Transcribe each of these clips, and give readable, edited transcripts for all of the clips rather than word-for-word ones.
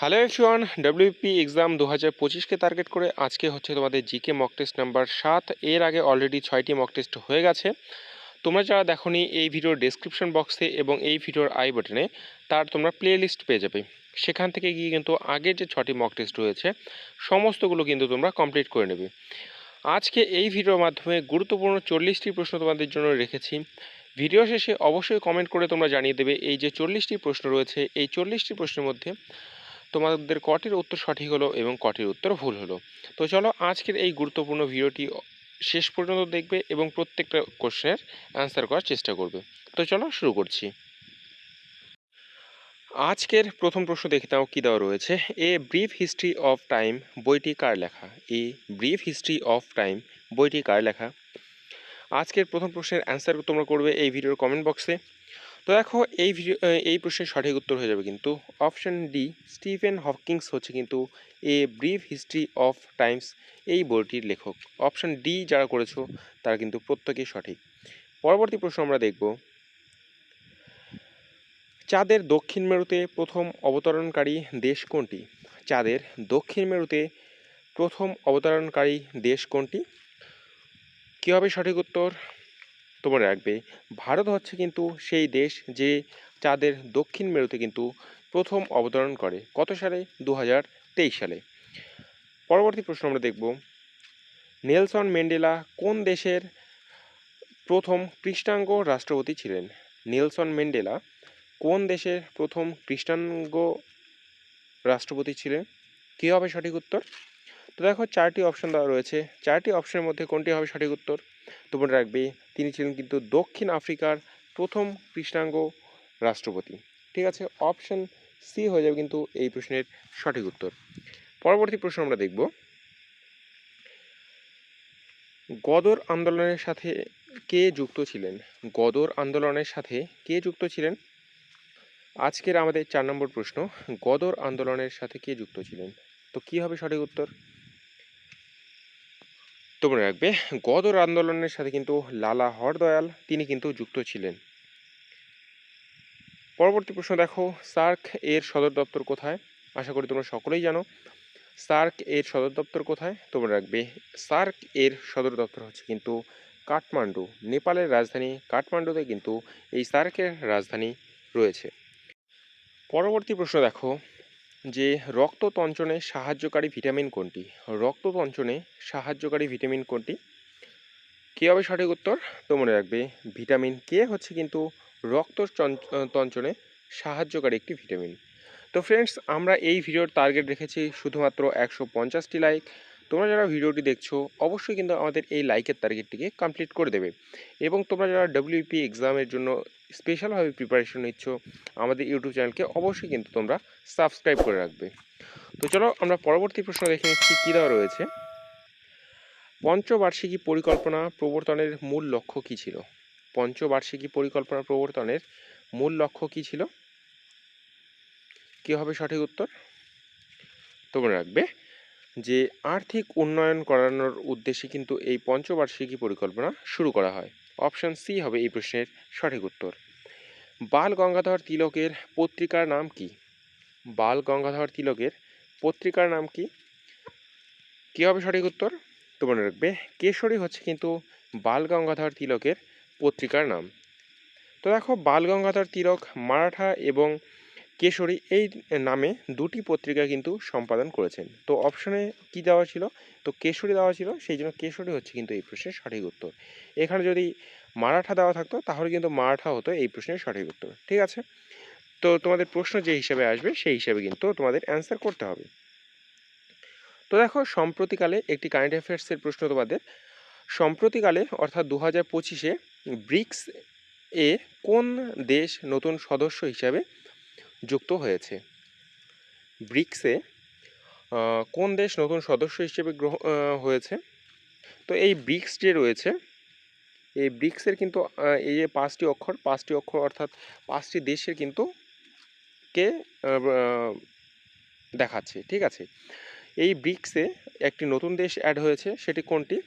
Hello everyone, WP exam 2025কে target করে আজকে হচ্ছে তোমাদের জিকে মক টেস্ট নাম্বার 7। এর আগে অলরেডি 6টি মক টেস্ট হয়ে গেছে। তোমরা যারা দেখোনি এই ভিডিওর ডেসক্রিপশন বক্সে এবং এই ভিডিওর আই বাটনে তার তোমরা প্লে লিস্ট পেয়ে যাবে। সেখান থেকে গিয়ে কিন্তু আগের যে 6টি মক টেস্ট রয়েছে সমস্তগুলো কিন্তু তোমরা কমপ্লিট করে নেবে। আজকে এই ভিডিওর মাধ্যমে গুরুত্বপূর্ণ 40টি প্রশ্ন তোমাদের জন্য রেখেছি। ভিডিও শেষে অবশ্যই কমেন্ট করে তোমরা জানিয়ে দেবে এই যে 40টি প্রশ্ন রয়েছে এই 40টি প্রশ্নের মধ্যে তোমাদের কটির উত্তর সঠিক হলো এবং কটির উত্তর ভুল হলো। তো চলো আজকের এই গুরুত্বপূর্ণ ভিডিওটি শেষ পর্যন্ত দেখবে এবং প্রত্যেকটা কোশ্চেনের অ্যান্সার করার চেষ্টা করবে। তো চলো শুরু করছি। আজকের প্রথম প্রশ্ন দেখে নাও কী দেওয়া রয়েছে। A brief history of time বইটি কার লেখা? A brief history of time বইটি কার লেখা? আজকের প্রথম প্রশ্নের অ্যান্সার তোমরা করবে এই ভিডিওর কমেন্ট বক্সে। তো দেখো এই প্রশ্নের সঠিক উত্তর হয়ে যাবে কিন্তু অপশন ডি, স্টিফেন হকিংস হচ্ছে কিন্তু a brief history of Times এই বইটির লেখক। অপশন ডি যারা করেছো তারা কিন্তু প্রত্যেকেই সঠিক। পরবর্তী প্রশ্ন আমরা দেখব, চাঁদের দক্ষিণ মেরুতে প্রথম অবতরণকারী দেশ কোনটি? চাঁদের দক্ষিণ মেরুতে প্রথম অবতরণকারী দেশ কোনটি? কী হবে সঠিক উত্তর? তোমরা রাখবে ভারত হচ্ছে কিন্তু সেই দেশ যে চাঁদের দক্ষিণ মেরুতে কিন্তু প্রথম অবতরণ করে। কত সালে? 2023 সালে। পরবর্তী প্রশ্ন আমরা দেখব, নেলসন ম্যান্ডেলা কোন দেশের প্রথম কৃষ্ণাঙ্গ রাষ্ট্রপতি ছিলেন? নেলসন ম্যান্ডেলা কোন দেশের প্রথম কৃষ্ণাঙ্গ রাষ্ট্রপতি ছিলেন? কী হবে সঠিক উত্তর? তো দেখো চারটি অপশন দেওয়া রয়েছে, চারটি অপশনের মধ্যে কোনটি হবে সঠিক উত্তর? তোমরা রাখবে তিনি ছিলেন কিন্তু দক্ষিণ আফ্রিকার প্রথম কৃষ্ণাঙ্গ রাষ্ট্রপতি। ঠিক আছে, অপশন সি হয়ে যাবে কিন্তু এই প্রশ্নের সঠিক উত্তর। পরবর্তী প্রশ্ন আমরা দেখব, গদর আন্দোলনের সাথে কে যুক্ত ছিলেন? গদর আন্দোলনের সাথে কে যুক্ত ছিলেন? আজকের আমাদের 4 নম্বর প্রশ্ন, গদর আন্দোলনের সাথে কে যুক্ত ছিলেন? তো কী হবে সঠিক উত্তর? তোমরা রাখবে গদর আন্দোলনের সাথে কিন্তু লালা হরদয়াল তিনি কিন্তু যুক্ত ছিলেন। পরবর্তী প্রশ্ন দেখো, সার্ক এর সদর দপ্তর কোথায়? আশা করি তোমরা সকলেই জানো সার্ক এর সদর দপ্তর কোথায়। তোমরা রাখবে সার্ক এর সদর দপ্তর হচ্ছে কিন্তু কাঠমান্ডু। নেপালের রাজধানী কাঠমান্ডুতে কিন্তু এই সার্কের রাজধানী রয়েছে। পরবর্তী প্রশ্ন দেখো, যে রক্ত তঞ্চনে সাহায্যকারী ভিটামিন কোনটি? রক্ত তঞ্চনে সাহায্যকারী ভিটামিন কোনটি? কী হবে সঠিক উত্তর? তোমরা রাখবে ভিটামিন কে হচ্ছে কিন্তু রক্ত তঞ্চনে সাহায্যকারী একটি ভিটামিন। তো ফ্রেন্ডস, আমরা এই ভিডিওর টার্গেট রেখেছি শুধুমাত্র 150টি লাইক। তোমরা যারা ভিডিওটি দেখছো অবশ্যই কিন্তু আমাদের এই লাইকের টার্গেটটিকে কমপ্লিট করে দেবে এবং তোমরা যারা ডব্লিউপি এক্সামের জন্য স্পেশালভাবে প্রিপারেশন নিচ্ছ আমাদের ইউটিউব চ্যানেলকে অবশ্যই কিন্তু তোমরা সাবস্ক্রাইব করে রাখবে। তো চলো আমরা পরবর্তী প্রশ্ন দেখে নিচ্ছি কী দেওয়া রয়েছে। পঞ্চবার্ষিকী পরিকল্পনা প্রবর্তনের মূল লক্ষ্য কী ছিল? পঞ্চবার্ষিকী পরিকল্পনা প্রবর্তনের মূল লক্ষ্য কী ছিল? কী হবে সঠিক উত্তর? তোমরা রাখবে যে আর্থিক উন্নয়ন করানোর উদ্দেশ্যে কিন্তু এই পঞ্চবার্ষিকী পরিকল্পনা শুরু করা হয়। অপশান সি হবে এই প্রশ্নের সঠিক উত্তর। বাল গঙ্গাধর তিলকের পত্রিকার নাম কি? বাল গঙ্গাধর তিলকের পত্রিকার নাম কি? কী হবে সঠিক উত্তর? তোমরা রাখবে কেশরী হচ্ছে কিন্তু বাল গঙ্গাধর তিলকের পত্রিকার নাম। তো দেখো বাল গঙ্গাধর তিলক মারাঠা এবং কেশরী এই নামে দুটি পত্রিকা কিন্তু সম্পাদন করেছেন। তো অপশনে কি দেওয়া ছিল? তো কেশরী দেওয়া ছিল, সেই জন্য কেশরী হচ্ছে কিন্তু এই প্রশ্নের সঠিক উত্তর। এখানে যদি মারাঠা দেওয়া থাকতো তাহলে কিন্তু মারাঠা হতো এই প্রশ্নের সঠিক উত্তর। ঠিক আছে, তো তোমাদের প্রশ্ন যে হিসাবে আসবে সেই হিসাবে কিন্তু তোমাদের অ্যান্সার করতে হবে। তো দেখো সম্প্রতিকালে একটি কারেন্ট অ্যাফেয়ার্সের প্রশ্ন তোমাদের, সম্প্রতিকালে অর্থাৎ 2025-এ ব্রিক্স এ কোন দেশ নতুন সদস্য হিসাবে যুক্ত হয়েছে? ব্রিক্সে কোন দেশ নতুন সদস্য হিসেবে হয়েছে? তো এই ব্রিক্স যে রয়েছে এই ব্রিক্সের কিন্তু এই যে পাঁচটি অক্ষর অর্থাৎ পাঁচটি দেশের কিন্তু কে দেখাচ্ছে। ঠিক আছে, এই ব্রিক্সে একটি নতুন দেশ অ্যাড হয়েছে, সেটি কোনটি?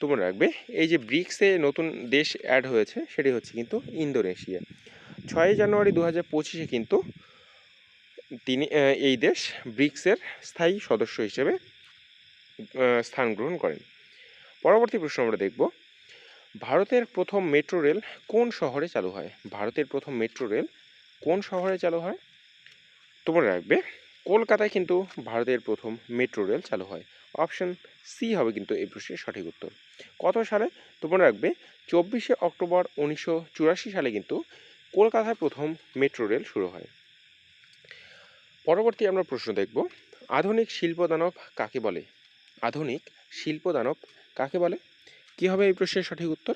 তোমরা রাখবে এই যে ব্রিক্সে নতুন দেশ অ্যাড হয়েছে সেটি হচ্ছে কিন্তু ইন্দোনেশিয়া। 6 জানুয়ারি 2025-এ কিন্তু তিনি এই দেশ ব্রিক্সের স্থায়ী সদস্য হিসেবে স্থান গ্রহণ করেন। পরবর্তী প্রশ্ন আমরা দেখব, ভারতের প্রথম মেট্রো রেল কোন শহরে চালু হয়? ভারতের প্রথম মেট্রো রেল কোন শহরে চালু হয়? তো মনে রাখবে কলকাতায় কিন্তু ভারতের প্রথম মেট্রো রেল চালু হয়। অপশন সি হবে কিন্তু এই প্রশ্নের সঠিক উত্তর। কত সালে? তো মনে রাখবে 24শে অক্টোবর 1984 সালে কিন্তু কলকাতায় প্রথম মেট্রো রেল শুরু হয়। পরবর্তী আমরা প্রশ্ন দেখব, আধুনিক শিল্পদানব কাকে বলে? আধুনিক শিল্পদানব কাকে বলে? কি হবে এই প্রশ্নের সঠিক উত্তর?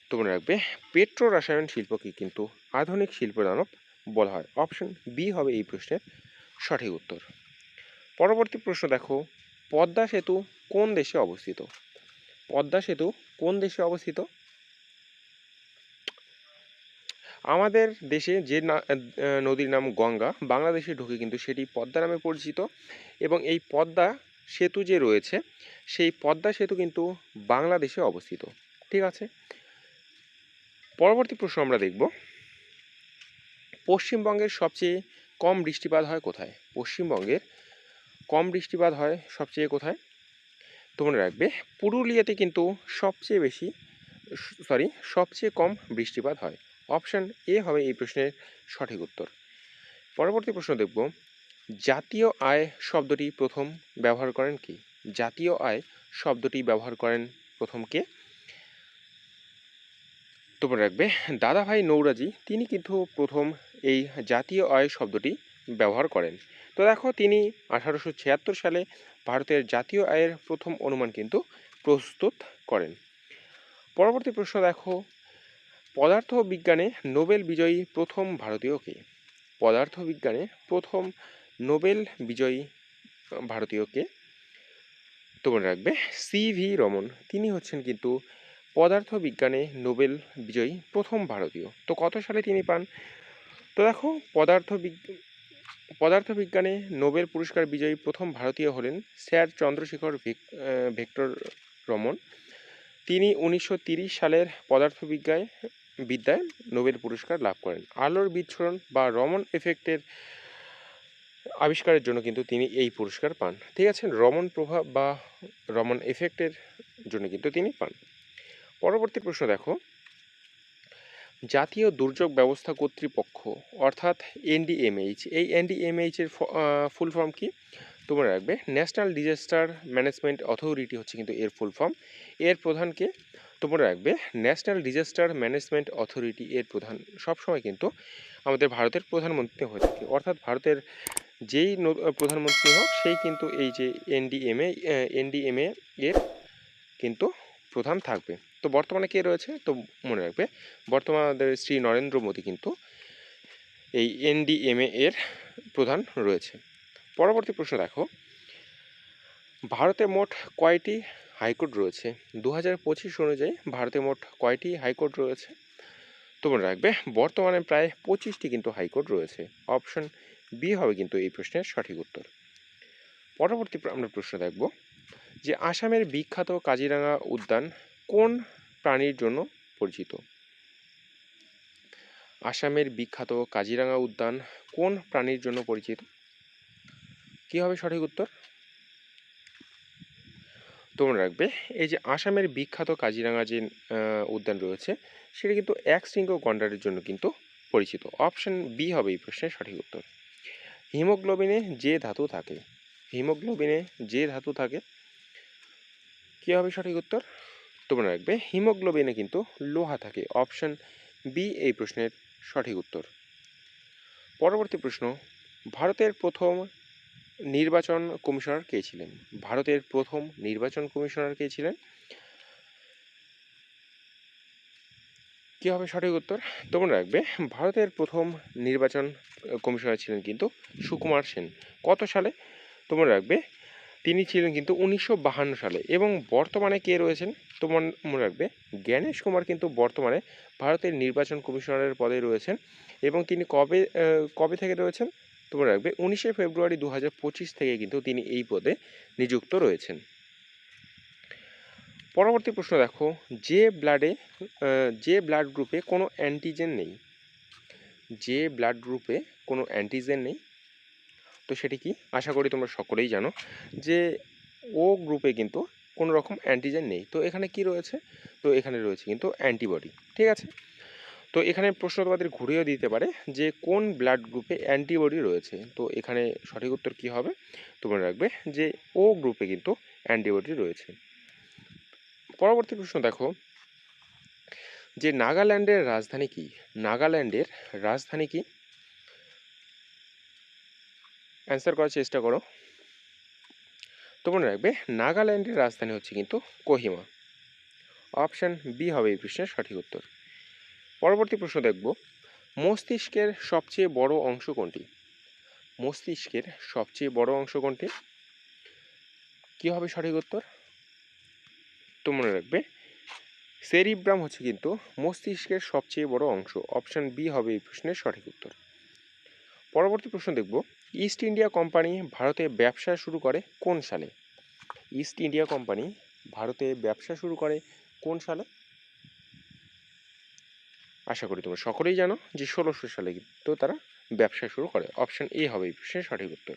তো মনে রাখবে পেট্রো রসায়ন শিল্পকে কিন্তু আধুনিক শিল্পদানব বলা হয়। অপশন বি হবে এই প্রশ্নের সঠিক উত্তর। পরবর্তী প্রশ্ন দেখো, পদ্মা সেতু কোন দেশে অবস্থিত? পদ্মা সেতু কোন দেশে অবস্থিত? আমাদের দেশে যে নদীর নাম গঙ্গা, বাংলাদেশে ঢুকে কিন্তু সেটি পদ্মা নামে পরিচিত, এবং এই পদ্মা সেতু যে রয়েছে সেই পদ্মা সেতু কিন্তু বাংলাদেশে অবস্থিত। ঠিক আছে, পরবর্তী প্রশ্ন আমরা দেখব, পশ্চিমবঙ্গের সবচেয়ে কম বৃষ্টিপাত হয় কোথায়? পশ্চিমবঙ্গের কম বৃষ্টিপাত হয় সবচেয়ে কোথায়? তো মনে রাখবে পুরুলিয়াতে কিন্তু সবচেয়ে কম বৃষ্টিপাত হয়। অপশান এ হবে এই প্রশ্নের সঠিক উত্তর। পরবর্তী প্রশ্ন দেখব, জাতীয় আয় শব্দটি প্রথম ব্যবহার করেন কি? জাতীয় আয় শব্দটি ব্যবহার করেন প্রথম কে? তো মনে রাখবে দাদাভাই নৌরাজি, তিনি কিন্তু প্রথম এই জাতীয় আয় শব্দটি ব্যবহার করেন। তো দেখো তিনি 1876 সালে ভারতের জাতীয় আয়ের প্রথম অনুমান কিন্তু প্রস্তুত করেন। পরবর্তী প্রশ্ন দেখো, পদার্থ বিজ্ঞানে নোবেল বিজয়ী প্রথম ভারতীয় কে? পদার্থ বিজ্ঞানে প্রথম নোবেল বিজয়ী ভারতীয় কে? তো মনে রাখবে CV রমন, তিনি হচ্ছেন কিন্তু পদার্থ বিজ্ঞানে নোবেল বিজয়ী প্রথম ভারতীয়। তো কত সালে তিনি পান? তো দেখো পদার্থবিজ্ঞানে নোবেল পুরস্কার বিজয়ী প্রথম ভারতীয় হলেন স্যার চন্দ্রশেখর ভেক্টর রমন। তিনি 1930 সালের বিদ্যায় নোবেল পুরস্কার লাভ করেন। আলোর বিচ্ছুরণ বা রমন এফেক্টের আবিষ্কারের জন্য কিন্তু তিনি এই পুরস্কার পান। ঠিক আছে, রমন প্রভাব বা রমন এফেক্টের জন্য কিন্তু তিনি পান। পরবর্তী প্রশ্ন দেখো, জাতীয় দুর্যোগ ব্যবস্থা কর্তৃপক্ষ অর্থাৎ NDMH, এই NDMH এর ফুল ফর্ম কি? তোমরা রাখবে ন্যাশনাল ডিজাস্টার ম্যানেজমেন্ট অথরিটি হচ্ছে কিন্তু এর ফুল ফর্ম। এর প্রধানকে তোমরা রাখবে ন্যাশনাল ডিজাস্টার ম্যানেজমেন্ট অথরিটি, এর প্রধান সবসময় কিন্তু আমাদের ভারতের প্রধানমন্ত্রী হয়ে থাকে, অর্থাৎ ভারতের যেই প্রধানমন্ত্রী হোক সেই কিন্তু এই যে NDMA এর কিন্তু প্রধান থাকবে। তো বর্তমানে কে রয়েছে? তো মনে রাখবে বর্তমানে আমাদের শ্রী নরেন্দ্র মোদী কিন্তু এই NDMA এর প্রধান রয়েছে। পরবর্তী প্রশ্ন দেখো, ভারতে মোট কয়টি হাইকোর্ট রয়েছে? 2025 অনুযায়ী ভারতে মোট কয়টি হাইকোর্ট রয়েছে? তো মনে রাখবে বর্তমানে প্রায় 25টি কিন্তু হাইকোর্ট রয়েছে। অপশন বি হবে কিন্তু এই প্রশ্নের সঠিক উত্তর। পরবর্তী আমরা প্রশ্ন দেখব যে আসামের বিখ্যাত কাজিরাঙা উদ্যান কোন প্রাণীর জন্য পরিচিত? আসামের বিখ্যাত কাজিরাঙা উদ্যান কোন প্রাণীর জন্য পরিচিত? কি হবে সঠিক উত্তর? তোমরা রাখবে এই যে আসামের বিখ্যাত কাজিরাঙা যে উদ্যান রয়েছে সেটা কিন্তু একশৃঙ্গ গন্ডারের জন্য কিন্তু পরিচিত। অপশন বি হবে এই প্রশ্নের সঠিক উত্তর। হিমোগ্লোবিনে যে ধাতু থাকে, হিমোগ্লোবিনে যে ধাতু থাকে, কি হবে সঠিক উত্তর? তোমরা রাখবে হিমোগ্লোবিনে কিন্তু লোহা থাকে। অপশন বি এই প্রশ্নের সঠিক উত্তর। পরবর্তী প্রশ্ন, ভারতের প্রথম নির্বাচন কমিশনার কে ছিলেন? ভারতের প্রথম নির্বাচন কমিশনার কে ছিলেন? কি হবে সঠিক উত্তর? তোমরা রাখবে ভারতের প্রথম নির্বাচন কমিশনার ছিলেন কিন্তু সুকুমার সেন। কত সালে? তোমরা রাখবে তিনি ছিলেন কিন্তু 1952 সালে। এবং বর্তমানে কে রয়েছেন? তোমার মনে রাখবে জ্ঞানেশ কুমার কিন্তু বর্তমানে ভারতের নির্বাচন কমিশনারের পদে রয়েছেন। এবং তিনি কবে থেকে রয়েছেন? তোমরা রাখবে 19শে ফেব্রুয়ারি 2025 থেকে কিন্তু তিনি এই পদে নিযুক্ত রয়েছেন। পরবর্তী প্রশ্ন দেখো, যে ব্লাড গ্রুপে কোনো অ্যান্টিজেন নেই, যে ব্লাড গ্রুপে কোনো অ্যান্টিজেন নেই। তো সেটি কি? আশা করি তোমরা সকলেই জানো যে ও গ্রুপে কিন্তু কোনো রকম অ্যান্টিজেন নেই। তো এখানে কি রয়েছে? তো এখানে রয়েছে কিন্তু অ্যান্টিবডি। ঠিক আছে? তো এখানে প্রশ্ন তোমাদের ঘুরিয়েও দিতে পারে যে কোন ব্লাড গ্রুপে অ্যান্টিবডি রয়েছে। তো এখানে সঠিক উত্তর কী হবে? তোমরা রাখবে যে ও গ্রুপে কিন্তু অ্যান্টিবডি রয়েছে। পরবর্তী প্রশ্ন দেখো যে নাগাল্যান্ডের রাজধানী কি? নাগাল্যান্ডের রাজধানী কি? অ্যান্সার করার চেষ্টা করো। তো মনে রাখবে নাগাল্যান্ডের রাজধানী হচ্ছে কিন্তু কোহিমা। অপশান বি হবে এই প্রশ্নের সঠিক উত্তর। পরবর্তী প্রশ্ন দেখব মস্তিষ্কের সবচেয়ে বড় অংশ কোনটি? মস্তিষ্কের সবচেয়ে বড় অংশ কোনটি? কি হবে সঠিক উত্তর? তো মনে রাখবে সেরিব্রাম হচ্ছে কিন্তু মস্তিষ্কের সবচেয়ে বড় অংশ। অপশান বি হবে এই প্রশ্নের সঠিক উত্তর। পরবর্তী প্রশ্ন দেখব ইস্ট ইন্ডিয়া কোম্পানি ভারতে ব্যবসা শুরু করে কোন সালে? ইস্ট ইন্ডিয়া কোম্পানি ভারতে ব্যবসা শুরু করে কোন সালে? আশা করি তোমরা সকলেই জানো যে 1600 সালে কিন্তু তারা ব্যবসা শুরু করে। অপশান এ হবে এই প্রশ্নের সঠিক উত্তর।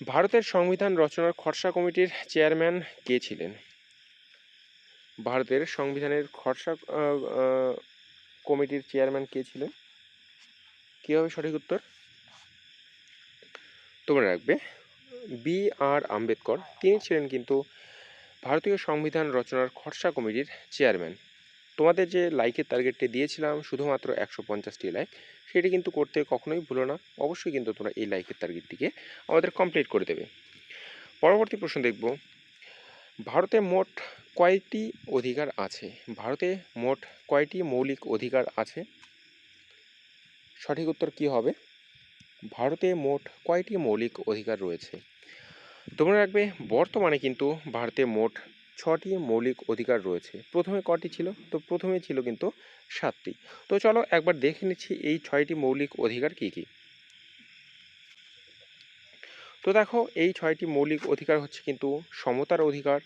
ভারতের সংবিধান রচনার খসড়া কমিটির চেয়ারম্যান কে ছিলেন? ভারতের সংবিধানের খসড়া কমিটির চেয়ারম্যান কে ছিলেন? কী হবে সঠিক উত্তর? তোমরা রাখবে বি আর আম্বেদকর। তিনি ছিলেন কিন্তু ভারতীয় সংবিধান রচনার খসড়া কমিটির চেয়ারম্যান। তোমাদের যে লাইকের টার্গেটটি দিয়েছিলাম শুধুমাত্র 150টি লাইক, সেটি কিন্তু করতে কখনোই ভুলো না। অবশ্যই কিন্তু তোমরা এই লাইকের টার্গেটটিকে আমাদের কমপ্লিট করে দেবে। পরবর্তী প্রশ্ন দেখব ভারতে মোট কয়টি অধিকার আছে? ভারতে মোট কয়টি মৌলিক অধিকার আছে? সঠিক উত্তর কী হবে? ভারতে মোট কয়টি মৌলিক অধিকার রয়েছে? তোমরা রাখবে বর্তমানে কিন্তু ভারতে মোট 6টি মৌলিক অধিকার রয়েছে। প্রথমে কটি ছিল? তো প্রথমে ছিল কিন্তু 7টি। তো চলো একবার দেখে নিচ্ছি এই 6টি মৌলিক অধিকার কী কী। তো দেখো এই 6টি মৌলিক অধিকার হচ্ছে কিন্তু সমতার অধিকার,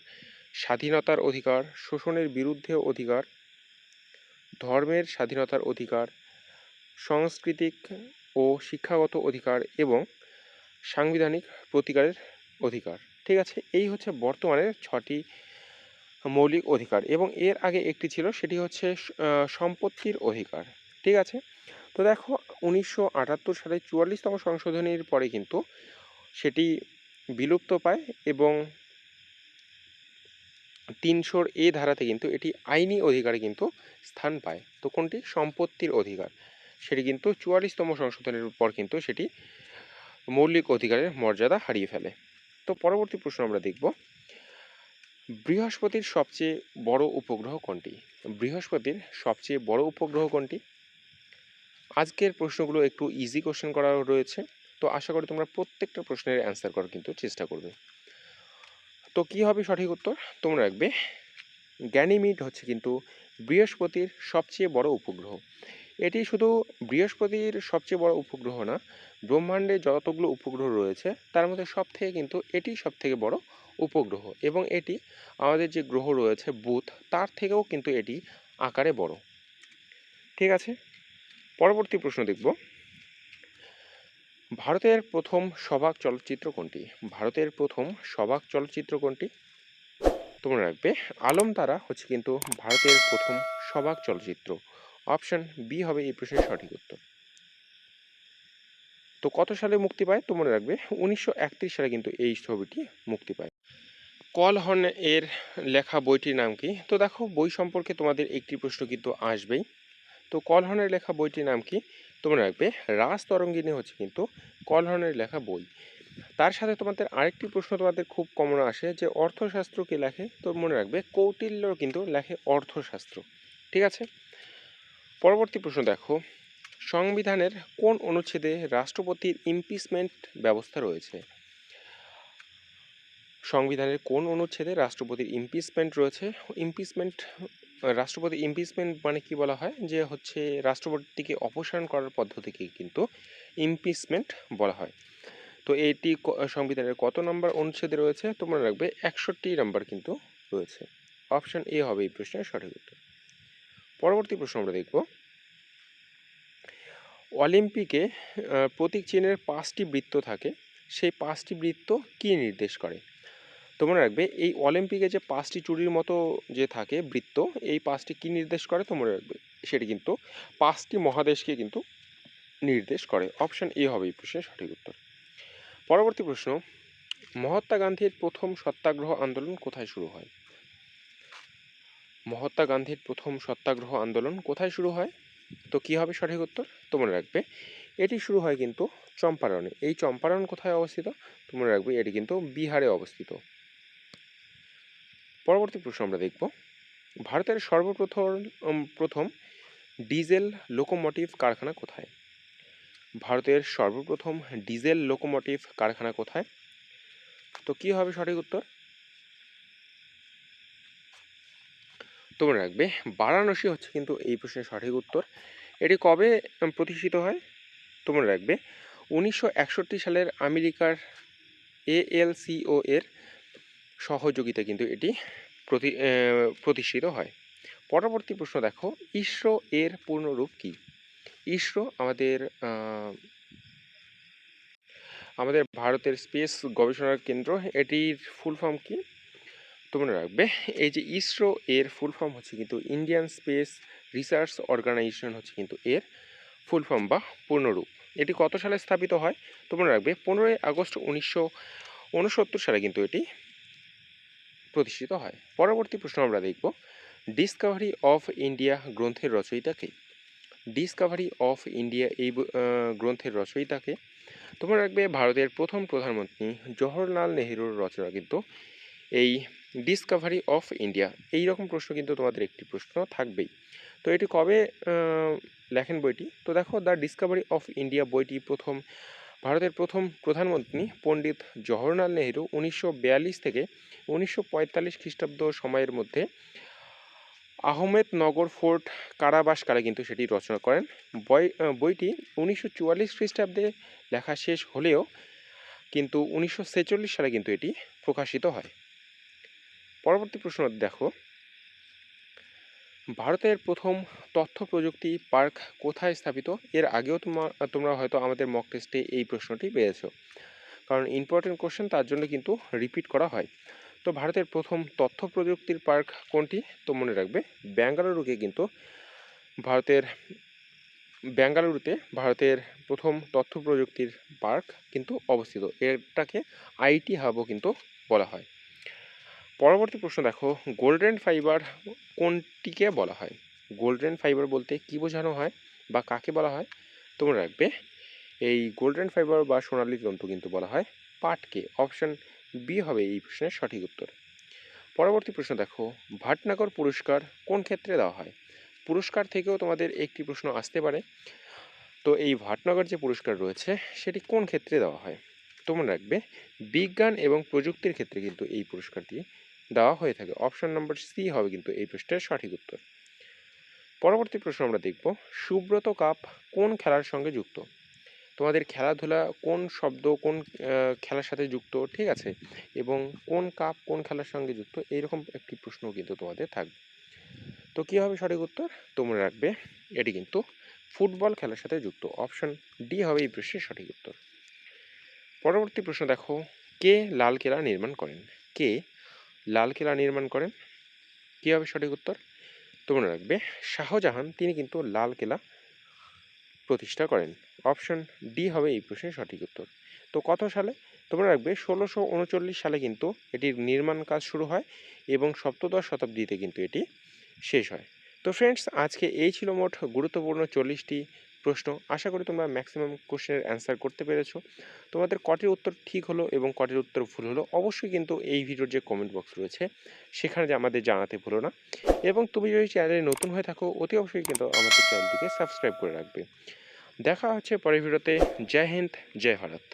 স্বাধীনতার অধিকার, শোষণের বিরুদ্ধে অধিকার, ধর্মের স্বাধীনতার অধিকার, সাংস্কৃতিক ও শিক্ষাগত অধিকার এবং সাংবিধানিক প্রতিকারের অধিকার। ঠিক আছে, এই হচ্ছে বর্তমানের 6টি মৌলিক অধিকার এবং এর আগে একটি ছিল সেটি হচ্ছে সম্পত্তির অধিকার। ঠিক আছে, তো দেখো 1978 সালে 44তম সংশোধনীর পরে কিন্তু সেটি বিলুপ্ত পায় এবং 300 এ ধারাতে কিন্তু এটি আইনি অধিকারে কিন্তু স্থান পায়। তো কোনটি? সম্পত্তির অধিকার। সেটি কিন্তু 44তম সংশোধনের পর কিন্তু সেটি মৌলিক অধিকারের মর্যাদা হারিয়ে ফেলে। তো পরবর্তী প্রশ্ন আমরা দেখব বৃহস্পতির সবচেয়ে বড় উপগ্রহ কোনটি? বৃহস্পতির সবচেয়ে বড় উপগ্রহ কোনটি? আজকের প্রশ্নগুলো একটু ইজি কোশ্চেন করা রয়েছে, তো আশা করি তোমরা প্রত্যেকটা প্রশ্নের অ্যান্সার করার কিন্তু চেষ্টা করবে। তো কি হবে সঠিক উত্তর? তোমরা রাখবে গ্যানিমিড হচ্ছে কিন্তু বৃহস্পতির সবচেয়ে বড় উপগ্রহ। এটি শুধু বৃহস্পতির সবচেয়ে বড় উপগ্রহ না, ব্রহ্মাণ্ডে যতগুলো উপগ্রহ রয়েছে তার মধ্যে সব থেকে কিন্তু এটি সব থেকে বড় উপগ্রহ এবং এটি আমাদের যে গ্রহ রয়েছে বুধ তার থেকেও কিন্তু এটি আকারে বড়। ঠিক আছে, পরবর্তী প্রশ্ন দেখব ভারতের প্রথম সবাক চলচ্চিত্র কোনটি? ভারতের প্রথম সবাক চলচ্চিত্র কোনটি? তোমরা রাখবে আলমতারা হচ্ছে কিন্তু ভারতের প্রথম সবাক চলচ্চিত্র। অপশান বি হবে এই প্রশ্নের সঠিক উত্তর। তো কত সালে মুক্তি পায়? তোমরা রাখবে 1931 সালে কিন্তু এই ছবিটি মুক্তি পায়। কল হর্ন এর লেখা বইটির নাম কি? তো দেখো বই সম্পর্কে তোমাদের একটি প্রশ্ন কিন্তু আসবেই। তো কল হর্নের লেখা বইটির নাম কি? তোমরা রাখবে রাজ তরঙ্গিনী হচ্ছে কিন্তু কল হর্নের লেখা বই। তার সাথে তোমাদের আরেকটি প্রশ্ন তোমাদের খুব কমন আসে যে অর্থশাস্ত্র কে লেখে? তো মনে রাখবে কৌটিল্য কিন্তু লেখে অর্থশাস্ত্র। ঠিক আছে, পরবর্তী প্রশ্ন দেখো সংবিধানের কোন অনুচ্ছেদে রাষ্ট্রপতির ইমপিচমেন্ট ব্যবস্থা রয়েছে? সংবিধানের কোন অনুচ্ছেদে রাষ্ট্রপতির ইমপিচমেন্ট রয়েছে? ইমপিচমেন্ট রাষ্ট্রপতি ইমপিচমেন্ট মানে কি বলা হয় যে হচ্ছে রাষ্ট্রপতিকে অপসারণ করার পদ্ধতিকে কিন্তু ইমপিচমেন্ট বলা হয়। তো এটি সংবিধানের কত নম্বর অনুচ্ছেদে রয়েছে? তোমরা রাখবে 61 নম্বর কিন্তু রয়েছে। অপশন এ হবে এই প্রশ্নের সঠিক উত্তর। পরবর্তী প্রশ্ন আমরা দেখব অলিম্পিকে প্রতীক চিহ্নের 5টি বৃত্ত থাকে, সেই 5টি বৃত্ত কী নির্দেশ করে? তো মনে রাখবে এই অলিম্পিকে যে 5টি চুড়ির মতো যে থাকে বৃত্ত, এই 5টি কী নির্দেশ করে তো মনে রাখবে সেটি কিন্তু 5টি মহাদেশকে কিন্তু নির্দেশ করে। অপশন এ হবে এই প্রশ্নের সঠিক উত্তর। পরবর্তী প্রশ্ন, মহাত্মা গান্ধীর প্রথম সত্যাগ্রহ আন্দোলন কোথায় শুরু হয়? মহাত্মা গান্ধীর প্রথম সত্যাগ্রহ আন্দোলন কোথায় শুরু হয়? তো কি হবে সঠিক উত্তর? তো মনে রাখবে এটি শুরু হয় কিন্তু চম্পারণে। এই চম্পারণ কোথায় অবস্থিত? তো মনে রাখবে এটি কিন্তু বিহারে অবস্থিত। পরবর্তী প্রশ্ন আমরা দেখব, ভারতের প্রথম ডিজেল লোকোমোটিভ কারখানা কোথায়? ভারতের সর্বপ্রথম ডিজেল লোকোমোটিভ কারখানা কোথায়? তো কি হবে সঠিক উত্তর? তো মনে রাখবে বারাণসী হচ্ছে কিন্তু এই প্রশ্নের সঠিক উত্তর। এটি কবে প্রতিষ্ঠিত হয়? তো মনে রাখবে 1961 সালের আমেরিকার ALCO এর সহযোগিতা কিন্তু এটি প্রতিষ্ঠিত হয়। পরবর্তী প্রশ্ন দেখো, ইসরো এর পূর্ণরূপ কি? ইসরো আমাদের ভারতের স্পেস গবেষণা কেন্দ্র, এটির ফুল ফর্ম কি? তো মনে রাখবে এই যে ইসরো এর ফুল ফর্ম হচ্ছে কিন্তু ইন্ডিয়ান স্পেস রিসার্চ অর্গানাইজেশন হচ্ছে কিন্তু এর ফুল ফর্ম বা পূর্ণরূপ। এটি কত সালে স্থাপিত হয়? তো মনে রাখবে 15ই আগস্ট 1969 সালে কিন্তু এটি প্রতিষ্ঠিত হয়। পরবর্তী প্রশ্ন আমরা দেখব, ডিসকভারি অফ ইন্ডিয়া গ্রন্থের রচয়িতাকে? ডিসকভারি অফ ইন্ডিয়া এই গ্রন্থের রচয়িতাকে? তোমরা রাখবে ভারতের প্রথম প্রধানমন্ত্রী জওহরলাল নেহেরুর রচনা কিন্তু এই ডিসকভারি অফ ইন্ডিয়া। এই রকম প্রশ্ন কিন্তু তোমাদের একটি প্রশ্ন থাকবেই। তো এটি কবে লেখেন বইটি? তো দেখো, দ্য ডিসকভারি অফ ইন্ডিয়া বইটি ভারতের প্রথম প্রধানমন্ত্রী পণ্ডিত জওহরলাল নেহেরু 1942 থেকে 1945 খ্রিস্টাব্দ সময়ের মধ্যে আহমেদনগর ফোর্ট কারাবাসকালে কিন্তু সেটি রচনা করেন। বইটি 1944 খ্রিস্টাব্দে লেখা শেষ হলেও কিন্তু 1946 সালে কিন্তু এটি প্রকাশিত হয়। পরবর্তী প্রশ্ন দেখো, ভারতের প্রথম তথ্য প্রযুক্তি পার্ক কোথায় স্থাপিত? এর আগেও তোমরা হয়তো আমাদের মক টেস্টে এই প্রশ্নটি পেয়েছো, কারণ ইম্পর্টেন্ট কোশ্চেন, তার জন্য কিন্তু রিপিট করা হয়। তো ভারতের প্রথম তথ্য প্রযুক্তির পার্ক কোনটি? তো মনে রাখবে বেঙ্গালুরুতে ভারতের প্রথম তথ্য প্রযুক্তির পার্ক কিন্তু অবস্থিত। এটাকে আইটি হাবও কিন্তু বলা হয়। পরবর্তী প্রশ্ন দেখো, গোল্ডেন ফাইবার কোনটিকে বলা হয়? গোল্ডেন ফাইবার বলতে কি বোঝানো হয় বা কাকে বলা হয়? তোমরা রাখবে এই গোল্ডেন ফাইবার বা সোনালী তন্তু কিন্তু বলা হয় পাটকে। অপশন বি হবে এই প্রশ্নের সঠিক উত্তর। পরবর্তী প্রশ্ন দেখো, ভাটনাগর পুরস্কার কোন ক্ষেত্রে দেওয়া হয়? পুরস্কার থেকেও তোমাদের একটি প্রশ্ন আসতে পারে। তো এই ভাটনগর যে পুরস্কার রয়েছে সেটি কোন ক্ষেত্রে দেওয়া হয়? তোমরা রাখবে বিজ্ঞান এবং প্রযুক্তির ক্ষেত্রে কিন্তু এই পুরস্কারটি দেওয়া হয়ে থাকে। অপশন নম্বর সি হবে কিন্তু এই প্রশ্নের সঠিক উত্তর। পরবর্তী প্রশ্ন আমরা দেখব, সুব্রত কাপ কোন খেলার সঙ্গে যুক্ত? তোমাদের খেলাধুলা কোন শব্দ কোন খেলার সাথে যুক্ত, ঠিক আছে, এবং কোন কাপ কোন খেলার সঙ্গে যুক্ত, এইরকম একটি প্রশ্ন কিন্তু তোমাদের থাকবে। তো কী হবে সঠিক উত্তর? তোমরা রাখবে এটি কিন্তু ফুটবল খেলার সাথে যুক্ত। অপশন ডি হবে এই প্রশ্নের সঠিক উত্তর। পরবর্তী প্রশ্ন দেখো, কে লালকেল্লা নির্মাণ করেন? কে লালকেল্লা নির্মাণ করেন? কী হবে সঠিক উত্তর? তোমরা রাখবে শাহজাহান, তিনি কিন্তু লালকেল্লা প্রতিষ্ঠা করেন। অপশন ডি হবে এই প্রশ্নের সঠিক উত্তর। তো কত সালে? তোমরা রাখবে 1639 সালে কিন্তু এটির নির্মাণ কাজ শুরু হয় এবং সপ্তদশ শতাব্দীতে কিন্তু এটি শেষ হয়। তো ফ্রেন্ডস, আজকে এই ছিল মোট গুরুত্বপূর্ণ 40টি প্রশ্ন। আশা করি তোমরা ম্যাক্সিমাম কোশ্চেনের অ্যান্সার করতে পেরেছো। তোমাদের কটির উত্তর ঠিক হলো এবং কটির উত্তর ভুল হলো অবশ্যই কিন্তু এই ভিডিওর যে কমেন্ট বক্স রয়েছে সেখানে আমাদের জানাতে ভুলো না। এবং তুমি যদি চ্যানেলে নতুন হয়ে থাকো অতি অবশ্যই কিন্তু আমাদের চ্যানেলটিকে সাবস্ক্রাইব করে রাখবে। দেখা হচ্ছে পরের ভিডিওতে। জয় হিন্দ, জয় ভারত।